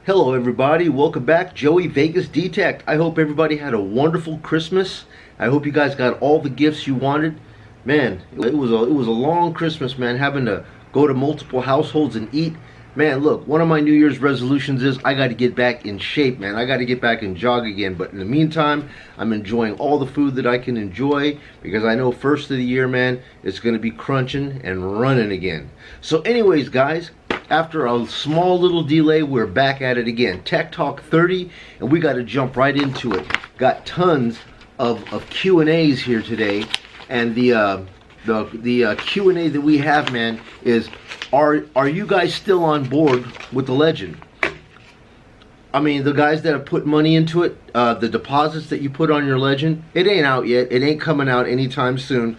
Hello everybody, welcome back. Joey Vegas Detect. I hope everybody had a wonderful Christmas. I hope you guys got all the gifts you wanted. Man, it was a long Christmas, man, having to go to multiple households and eat. Man, look, one of my New Year's resolutions is I got to get back in shape, man. I got to get back and jog again. But in the meantime, I'm enjoying all the food that I can enjoy because I know first of the year, man, it's going to be crunching and running again. So anyways, guys, after a small little delay, we're back at it again. Tech Talk 30, and we got to jump right into it. Got tons of Q&As here today, and the Q&A that we have, man, is are you guys still on board with the Legend? I mean, the guys that have put money into it, the deposits that you put on your Legend, it ain't out yet. It ain't coming out anytime soon.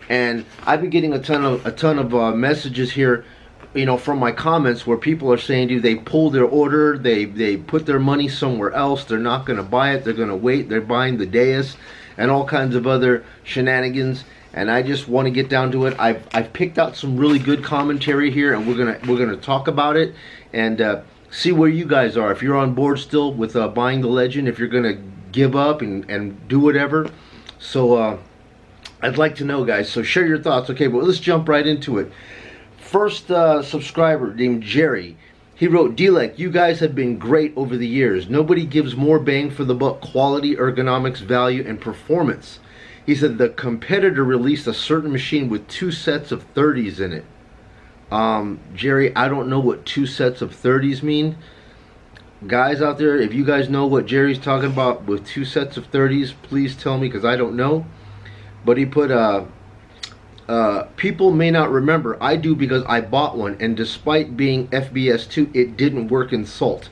And I've been getting a ton of messages here, you know, from my comments where people are saying, dude, they pulled their order, they put their money somewhere else, they're not going to buy it, they're going to wait, they're buying the Deus and all kinds of other shenanigans. And I just want to get down to it. I've picked out some really good commentary here, and we're gonna talk about it and see where you guys are. If you're on board still with buying the Legend, if you're gonna give up and do whatever. So I'd like to know, guys. So share your thoughts. Okay, but let's jump right into it. First subscriber named Jerry, he wrote, "Delec, you guys have been great over the years. Nobody gives more bang for the buck quality, ergonomics, value, and performance." He said the competitor released a certain machine with 2 sets of 30s in it. Jerry, I don't know what 2 sets of 30s mean. Guys out there, if you guys know what Jerry's talking about with 2 sets of 30s, please tell me, because I don't know. But he put people may not remember. I do, because I bought one, and despite being FBS2, it didn't work in Salt.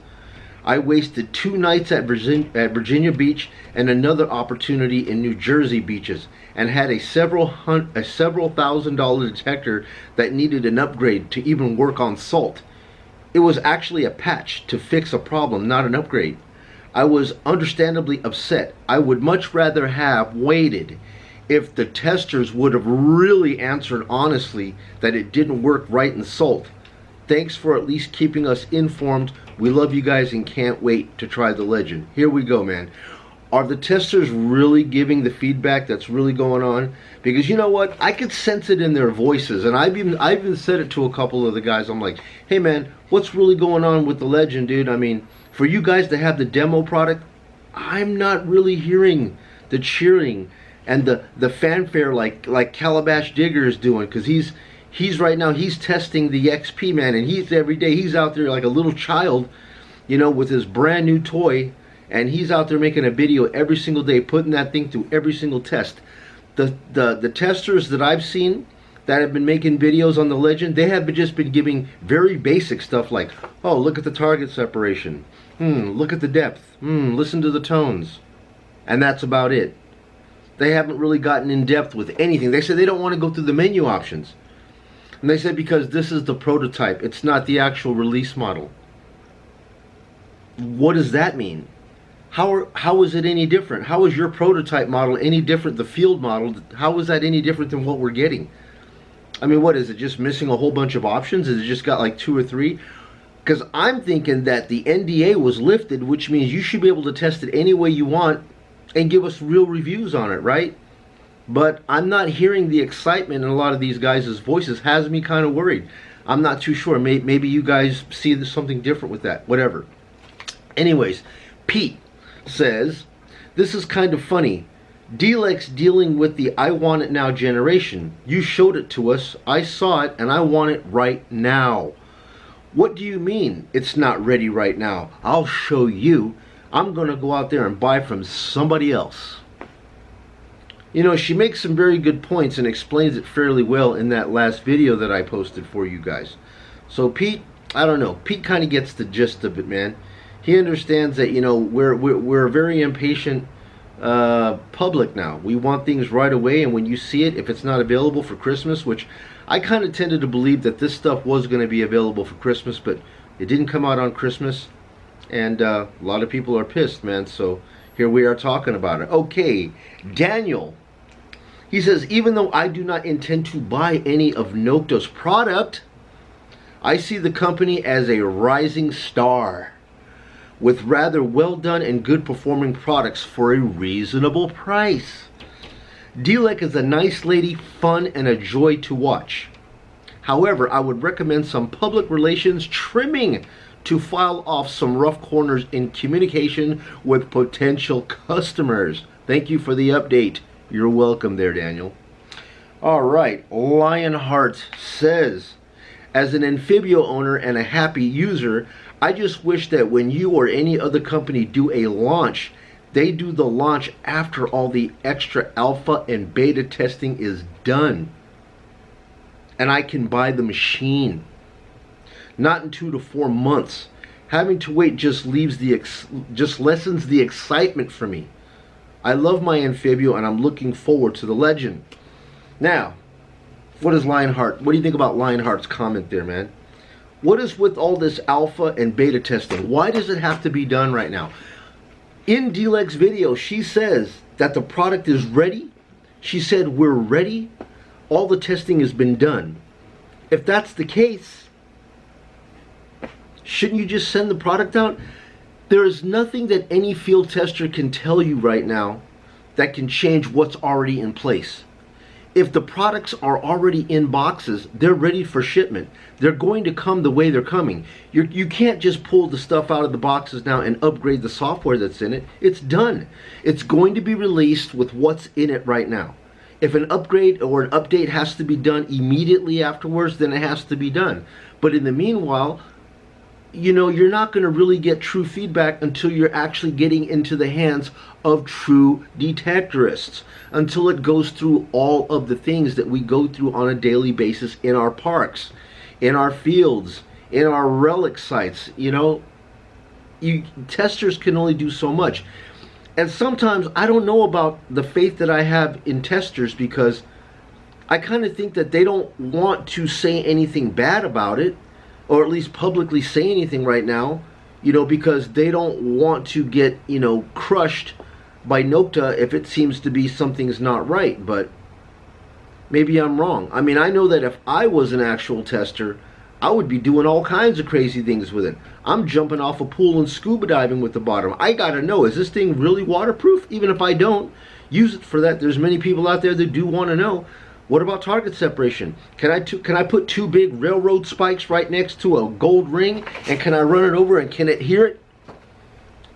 I wasted 2 nights at Virginia Beach and another opportunity in New Jersey beaches, and had a several $1,000 detector that needed an upgrade to even work on Salt. It was actually a patch to fix a problem, not an upgrade. I was understandably upset. I would much rather have waited if the testers would have really answered honestly that it didn't work right in Salt. Thanks for at least keeping us informed. We love you guys and can't wait to try the Legend. Here we go, man. Are the testers really giving the feedback that's really going on? Because you know what? I could sense it in their voices, and I've even said it to a couple of the guys. I'm like, hey man, what's really going on with the Legend, dude? I mean, for you guys to have the demo product, I'm not really hearing the cheering and the fanfare like Calabash Digger is doing, because he's right now, he's testing the XP, man, and he's every day, he's out there like a little child, you know, with his brand new toy, and he's out there making a video every single day, putting that thing through every single test. The testers that I've seen that have been making videos on the Legend, they have just been giving very basic stuff like, oh, look at the target separation, look at the depth, listen to the tones, and that's about it. They haven't really gotten in depth with anything. They said they don't want to go through the menu options. And they said because this is the prototype, it's not the actual release model. What does that mean? How is it any different? How is your prototype model any different, the field model? How is that any different than what we're getting? I mean, what is it, just missing a whole bunch of options? Is it just got like 2 or 3? Because I'm thinking that the NDA was lifted, which means you should be able to test it any way you want and give us real reviews on it, right? But I'm not hearing the excitement in a lot of these guys' voices. Has me kind of worried. I'm not too sure. Maybe you guys see something different with that. Whatever. Anyways, Pete says, this is kind of funny. Delec's dealing with the I want it now generation. You showed it to us. I saw it and I want it right now. What do you mean it's not ready right now? I'll show you. I'm going to go out there and buy from somebody else. You know, she makes some very good points and explains it fairly well in that last video that I posted for you guys. So Pete, I don't know. Pete kind of gets the gist of it, man. He understands that, you know, we're a very impatient public now. We want things right away, and when you see it, if it's not available for Christmas, which I kind of tended to believe that this stuff was going to be available for Christmas, but it didn't come out on Christmas, and a lot of people are pissed, man. So here we are talking about it. Okay, Daniel. He says, even though I do not intend to buy any of Nokta's product, I see the company as a rising star. with rather well done and good performing products for a reasonable price. DLEC is a nice lady, fun, and a joy to watch. However, I would recommend some public relations trimming to file off some rough corners in communication with potential customers. Thank you for the update. You're welcome there, Daniel. All right, Lionheart says, as an Amphibio owner and a happy user, I just wish that when you or any other company do a launch, they do the launch after all the extra alpha and beta testing is done, and I can buy the machine. Not in 2 to 4 months. Having to wait just lessens the excitement for me. I love my Amphibio and I'm looking forward to the Legend. Now, what is Lionheart? What do you think about Lionheart's comment there, man? What is with all this alpha and beta testing? Why does it have to be done right now? In DLEC's video, she says that the product is ready. She said we're ready. All the testing has been done. If that's the case, shouldn't you just send the product out? There is nothing that any field tester can tell you right now that can change what's already in place. If the products are already in boxes, they're ready for shipment. They're going to come the way they're coming. You can't just pull the stuff out of the boxes now and upgrade the software that's in it. It's done. It's going to be released with what's in it right now. If an upgrade or an update has to be done immediately afterwards, then it has to be done. But in the meanwhile, you know, you're not going to really get true feedback until you're actually getting into the hands of true detectorists, until it goes through all of the things that we go through on a daily basis in our parks, in our fields, in our relic sites. You know, testers can only do so much. And sometimes I don't know about the faith that I have in testers, because I kind of think that they don't want to say anything bad about it, or at least publicly say anything right now, you know, because they don't want to get, you know, crushed by Nokta if it seems to be something's not right. But maybe I'm wrong. I mean, I know that if I was an actual tester, I would be doing all kinds of crazy things with it. I'm jumping off a pool and scuba diving with the bottom. I gotta know, is this thing really waterproof? Even if I don't use it for that, there's many people out there that do want to know. What about target separation? Can I put 2 big railroad spikes right next to a gold ring, and can I run it over and can it hear it?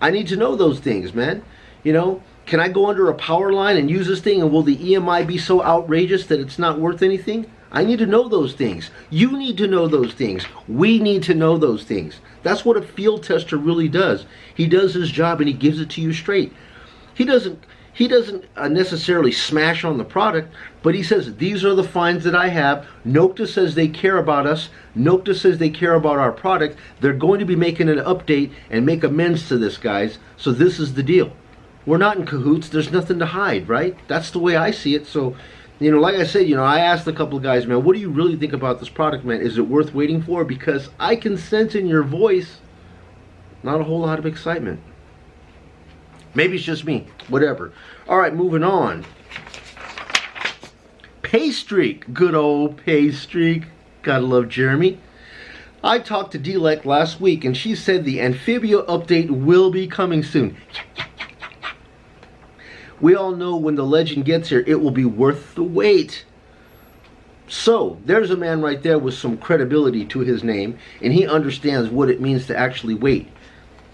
I need to know those things, man. You know, can I go under a power line and use this thing, and will the EMI be so outrageous that it's not worth anything? I need to know those things. You need to know those things. We need to know those things. That's what a field tester really does. He does his job and he gives it to you straight. He doesn't necessarily smash on the product, but he says, these are the finds that I have. Nokta says they care about us. Nokta says they care about our product. They're going to be making an update and make amends to this, guys. So this is the deal. We're not in cahoots. There's nothing to hide, right? That's the way I see it. So, you know, like I said, you know, I asked a couple of guys, man, what do you really think about this product, man? Is it worth waiting for? Because I can sense in your voice not a whole lot of excitement. Maybe it's just me. Whatever. All right, moving on. Paystreak. Good old Paystreak. Gotta love Jeremy. I talked to DLEC last week, and she said the Amphibio update will be coming soon. We all know when the Legend gets here, it will be worth the wait. So, there's a man right there with some credibility to his name, and he understands what it means to actually wait.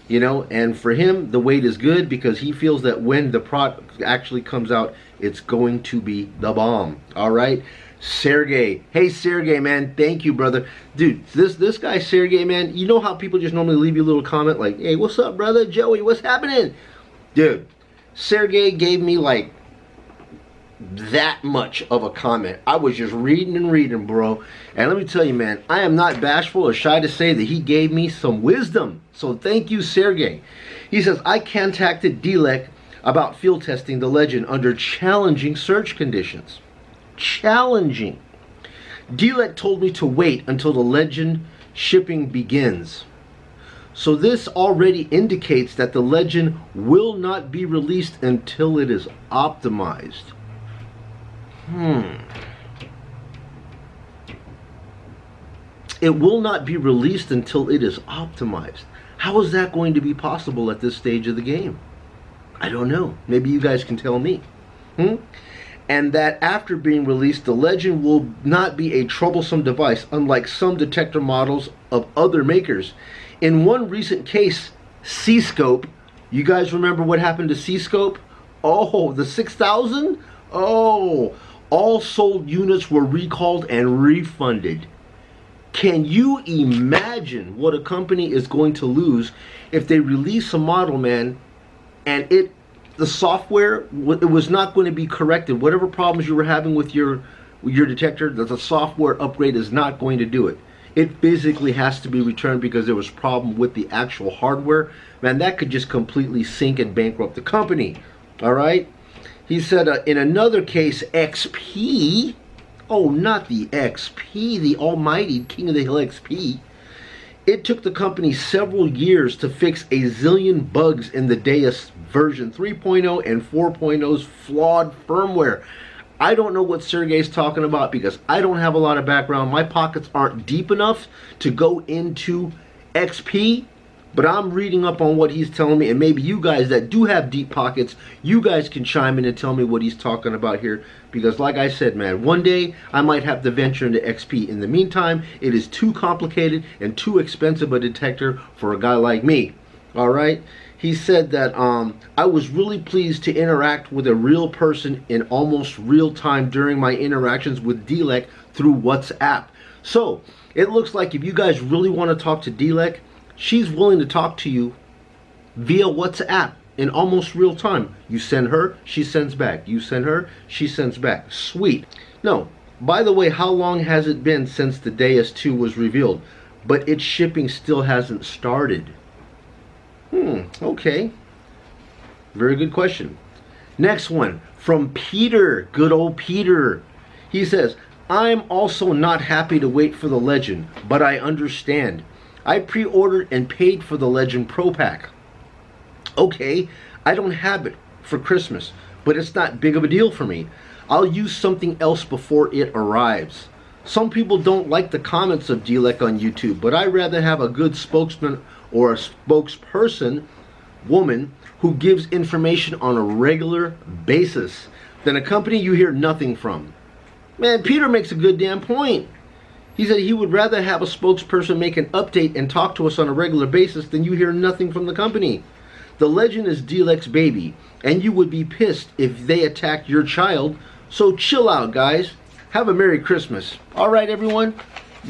You know, and for him, the wait is good because he feels that when the product actually comes out, it's going to be the bomb. All right, Sergey. Hey, Sergey, man, thank you, brother. Dude, this guy, Sergey, man, you know how people just normally leave you a little comment like, hey, what's up, brother? Joey, what's happening? Dude, Sergey gave me like that much of a comment. I was just reading and reading, bro. And let me tell you, man, I am not bashful or shy to say that he gave me some wisdom. So thank you, Sergey. He says, I contacted DLEC about field testing the Legend under challenging search conditions. Challenging. DLEC told me to wait until the Legend shipping begins. So this already indicates that the Legend will not be released until it is optimized. it will not be released until it is optimized. How is that going to be possible at this stage of the game? I don't know. Maybe you guys can tell me. And that after being released, the Legend will not be a troublesome device, unlike some detector models of other makers. In one recent case, C-Scope, you guys remember what happened to C-Scope? Oh, the 6000? Oh, all sold units were recalled and refunded. Can you imagine what a company is going to lose if they release a model, man, and the software, it was not going to be corrected? Whatever problems you were having with your detector, the software upgrade is not going to do it. It physically has to be returned because there was a problem with the actual hardware. Man, that could just completely sink and bankrupt the company. All right? He said, in another case, XP, oh, not the XP, the almighty King of the Hill XP, it took the company several years to fix a zillion bugs in the Deus version 3.0 and 4.0's flawed firmware. I don't know what Sergey's talking about because I don't have a lot of background. My pockets aren't deep enough to go into XP, but I'm reading up on what he's telling me, and maybe you guys that do have deep pockets, you guys can chime in and tell me what he's talking about here, because like I said, man, one day I might have to venture into XP. In the meantime, it is too complicated and too expensive a detector for a guy like me. All right? He said that I was really pleased to interact with a real person in almost real time during my interactions with DLEC through WhatsApp. So it looks like if you guys really want to talk to DLEC, she's willing to talk to you via WhatsApp in almost real time. You send her, she sends back. You send her, she sends back. Sweet. No, by the way, how long has it been since the Deus 2 was revealed? But its shipping still hasn't started. Okay. Very good question. Next one from Peter, good old Peter. He says, I'm also not happy to wait for the Legend, but I understand. I pre-ordered and paid for the Legend Pro Pack. Okay, I don't have it for Christmas, but it's not big of a deal for me. I'll use something else before it arrives. Some people don't like the comments of DLEC on YouTube, but I'd rather have a good spokesman or a spokesperson, woman, who gives information on a regular basis than a company you hear nothing from. Man, Peter makes a good damn point. He said he would rather have a spokesperson make an update and talk to us on a regular basis than you hear nothing from the company. The Legend is DLEC's baby, and you would be pissed if they attacked your child, so chill out, guys. Have a Merry Christmas. All right, everyone?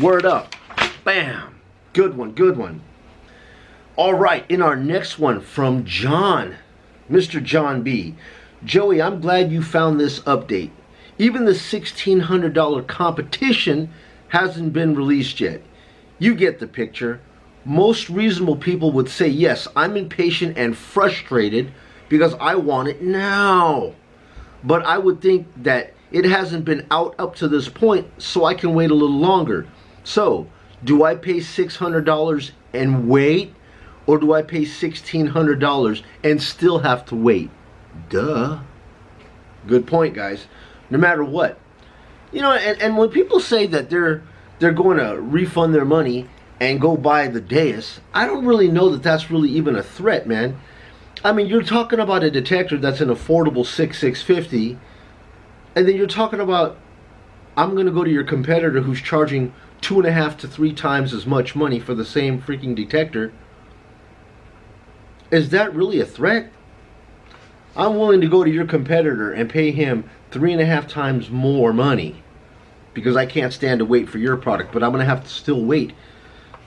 Word up. Bam. Good one, good one. All right, in our next one from John, Mr. John B. Joey, I'm glad you found this update. Even the $1,600 competition hasn't been released yet. You get the picture. Most reasonable people would say, yes, I'm impatient and frustrated because I want it now. But I would think that it hasn't been out up to this point, so I can wait a little longer. So, do I pay $600 and wait? Or do I pay $1,600 and still have to wait? Duh. Good point, guys. No matter what. You know, and when people say that they're going to refund their money and go buy the Deus, I don't really know that that's really even a threat, man. I mean, you're talking about a detector that's an affordable $6,650, and then you're talking about, I'm going to go to your competitor who's charging 2.5 to 3 times as much money for the same freaking detector. Is that really a threat? I'm willing to go to your competitor and pay him 3.5 times more money because I can't stand to wait for your product, but I'm going to have to still wait.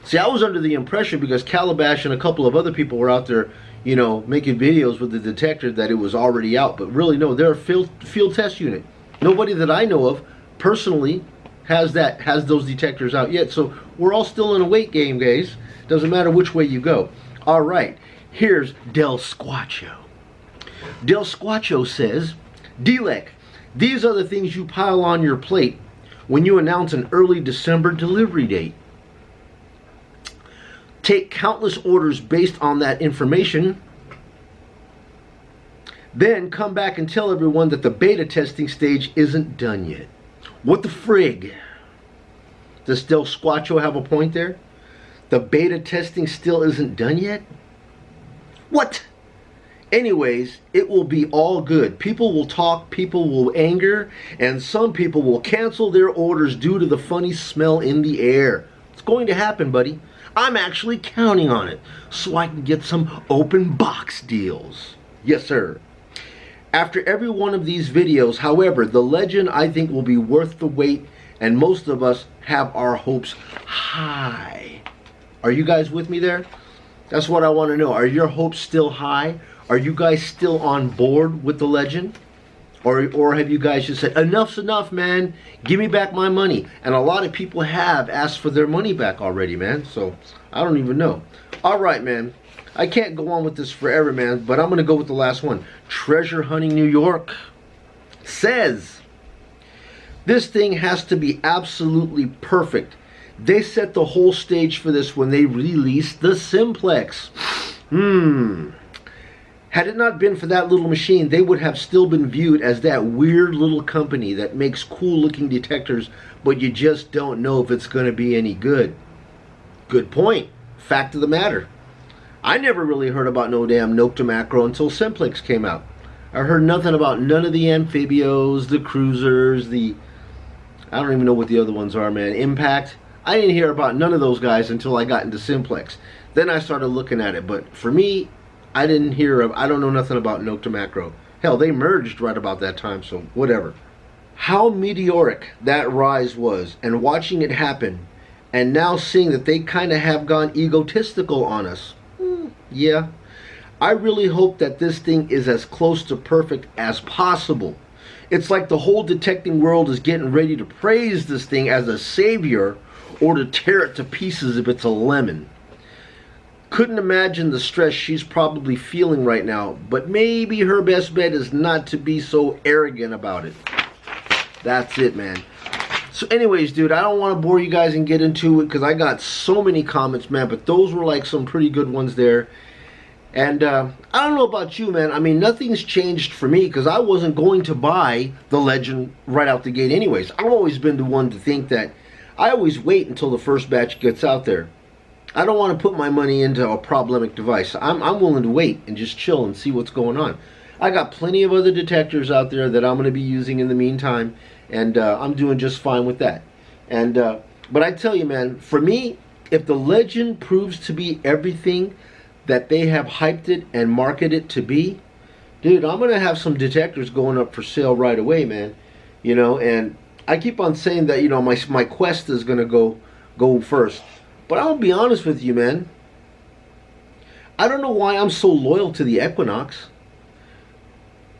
See, I was under the impression, because Calabash and a couple of other people were out there, you know, making videos with the detector, that it was already out. But really, no, they're a field test unit. Nobody that I know of personally has those detectors out yet. So we're all still in a wait game, guys. Doesn't matter which way you go. All right. Here's Del Squacho. Del Squacho says, DLEC, these are the things you pile on your plate when you announce an early December delivery date. Take countless orders based on that information. Then come back and tell everyone that the beta testing stage isn't done yet. What the frig? Does Del Squatcho have a point there? The beta testing still isn't done yet? What? Anyways, it will be all good. People will talk, people will anger, and some people will cancel their orders due to the funny smell in the air. It's going to happen, buddy. I'm actually counting on it so I can get some open box deals. Yes, sir. After every one of these videos, however, the Legend I think will be worth the wait, and most of us have our hopes high. Are you guys with me there? That's what I want to know. Are your hopes still high? Are you guys still on board with the Legend? Or have you guys just said, enough's enough, man. Give me back my money. And a lot of people have asked for their money back already, man. So, I don't even know. All right, man. I can't go on with this forever, man. But I'm going to go with the last one. Treasure Hunting New York says, this thing has to be absolutely perfect. They set the whole stage for this when they released the Simplex. Had it not been for that little machine, they would have still been viewed as that weird little company that makes cool looking detectors, but you just don't know if it's going to be any good. Good point. Fact of the matter. I never really heard about no damn Nokta Makro until Simplex came out. I heard nothing about none of the amphibios, the cruisers, I don't even know what the other ones are, man. Impact. I didn't hear about none of those guys until I got into Simplex. Then I started looking at it, but for me, I don't know nothing about Nokta Makro. Hell, they merged right about that time, so whatever. How meteoric that rise was, and watching it happen, and now seeing that they kind of have gone egotistical on us. Yeah. I really hope that this thing is as close to perfect as possible. It's like the whole detecting world is getting ready to praise this thing as a savior or to tear it to pieces if it's a lemon. Couldn't imagine the stress she's probably feeling right now, but maybe her best bet is not to be so arrogant about it. That's it, man. So anyways, dude, I don't want to bore you guys and get into it because I got so many comments, man, but those were like some pretty good ones there. And I don't know about you, man. I mean, nothing's changed for me because I wasn't going to buy the Legend right out the gate anyways. I've always been the one to think that I always wait until the first batch gets out there. I don't want to put my money into a problematic device. I'm willing to wait and just chill and see what's going on. I got plenty of other detectors out there that I'm going to be using in the meantime, and I'm doing just fine with that. And but I tell you, man, for me, if the Legend proves to be everything that they have hyped it and marketed it to be, dude, I'm going to have some detectors going up for sale right away, man. You know, and I keep on saying that, you know, my Quest is going to go first. But I'll be honest with you, man. I don't know why I'm so loyal to the Equinox.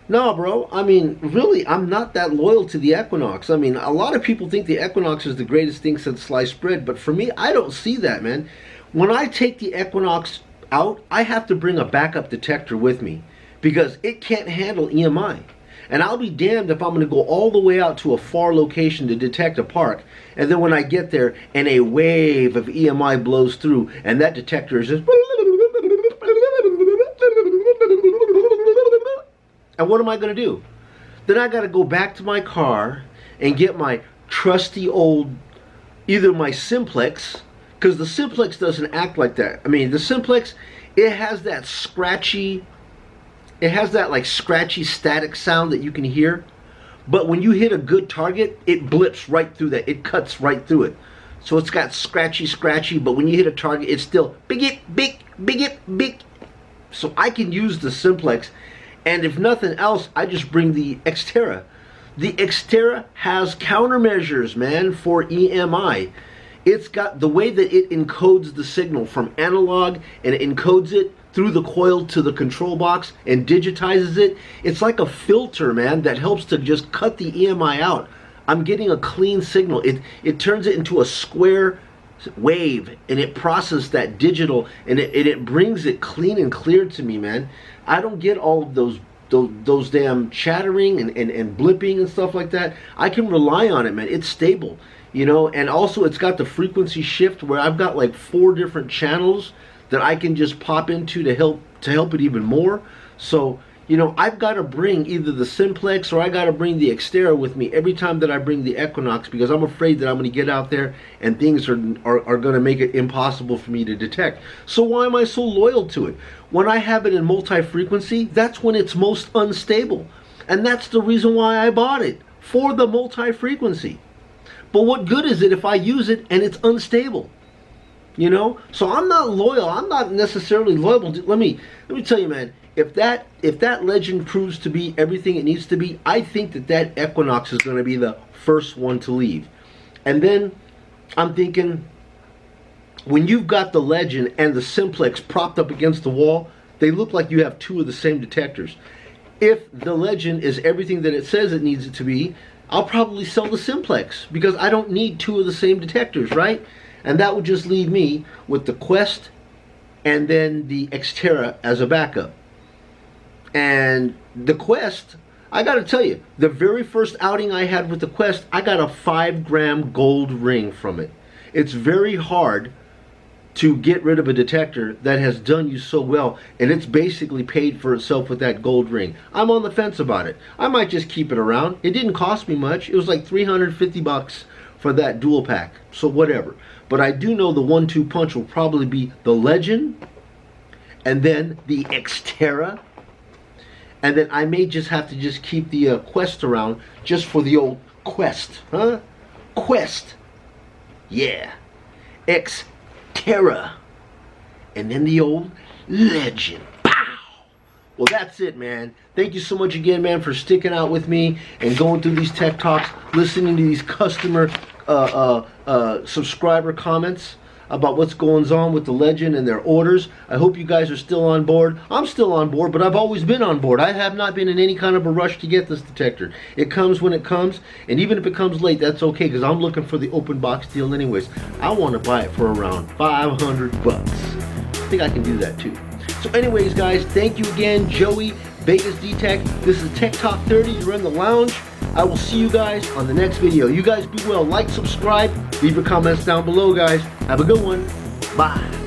No, bro. I mean, really, I'm not that loyal to the Equinox. I mean, a lot of people think the Equinox is the greatest thing since sliced bread. But for me, I don't see that, man. When I take the Equinox out, I have to bring a backup detector with me because it can't handle EMI. And I'll be damned if I'm going to go all the way out to a far location to detect a park, and then when I get there and a wave of EMI blows through and that detector is just, and what am I going to do? Then I got to go back to my car and get my trusty old, either my Simplex, because the Simplex doesn't act like that. I mean, the Simplex, it has that scratchy, it has that like scratchy static sound that you can hear, but when you hit a good target, it blips right through that. It cuts right through it. So it's got scratchy, but when you hit a target, it's still big. So I can use the Simplex, and if nothing else, I just bring the X-terra. The X-terra has countermeasures, man, for EMI. It's got the way that it encodes the signal from analog, and it encodes it through the coil to the control box and digitizes it. It's like a filter, man, that helps to just cut the EMI out. I'm getting a clean signal. It turns it into a square wave, and it processes that digital, and it brings it clean and clear to me, man. I don't get all of those damn chattering and blipping and stuff like that. I can rely on it, man. It's stable, you know, and also it's got the frequency shift where I've got like 4 different channels that I can just pop into to help it even more. So, You know, I've got to bring either the Simplex or I got to bring the X-terra with me every time that I bring the Equinox, because I'm afraid that I'm going to get out there and things are going to make it impossible for me to detect. So why am I so loyal to it? When I have it in multi-frequency, that's when it's most unstable. And that's the reason why I bought it, for the multi-frequency. But what good is it if I use it and it's unstable? You know? So I'm not loyal. I'm not necessarily loyal. Let me tell you, man. If that Legend proves to be everything it needs to be, I think that Equinox is going to be the first one to leave. And then I'm thinking, when you've got the Legend and the Simplex propped up against the wall, they look like you have two of the same detectors. If the Legend is everything that it says it needs it to be, I'll probably sell the Simplex, because I don't need two of the same detectors, right? And that would just leave me with the Quest and then the X-terra as a backup. And the Quest, I gotta tell you, the very first outing I had with the Quest, I got a 5-gram gold ring from it. It's very hard to get rid of a detector that has done you so well, and it's basically paid for itself with that gold ring. I'm on the fence about it. I might just keep it around. It didn't cost me much. It was like 350 bucks for that dual pack, so whatever. But I do know the 1-2 punch will probably be the Legend, and then the X-terra, and then I may just have to just keep the Quest around just for the old Quest, huh? Quest, yeah, X-terra, and then the old Legend. Pow! Well, that's it, man. Thank you so much again, man, for sticking out with me and going through these tech talks, listening to these customer subscriber comments about what's going on with the Legend and their orders. I hope you guys are still on board. I'm still on board, but I've always been on board. I have not been in any kind of a rush to get this detector. It comes when it comes, and even if it comes late, that's okay, because I'm looking for the open box deal anyways. I want to buy it for around 500 bucks. I think I can do that too. So anyways, guys, thank you again, Joey, Vegas D-Tech. This is Tech Talk 30. You're in the lounge. I will see you guys on the next video. You guys be well. Like, subscribe, leave your comments down below, guys. Have a good one. Bye.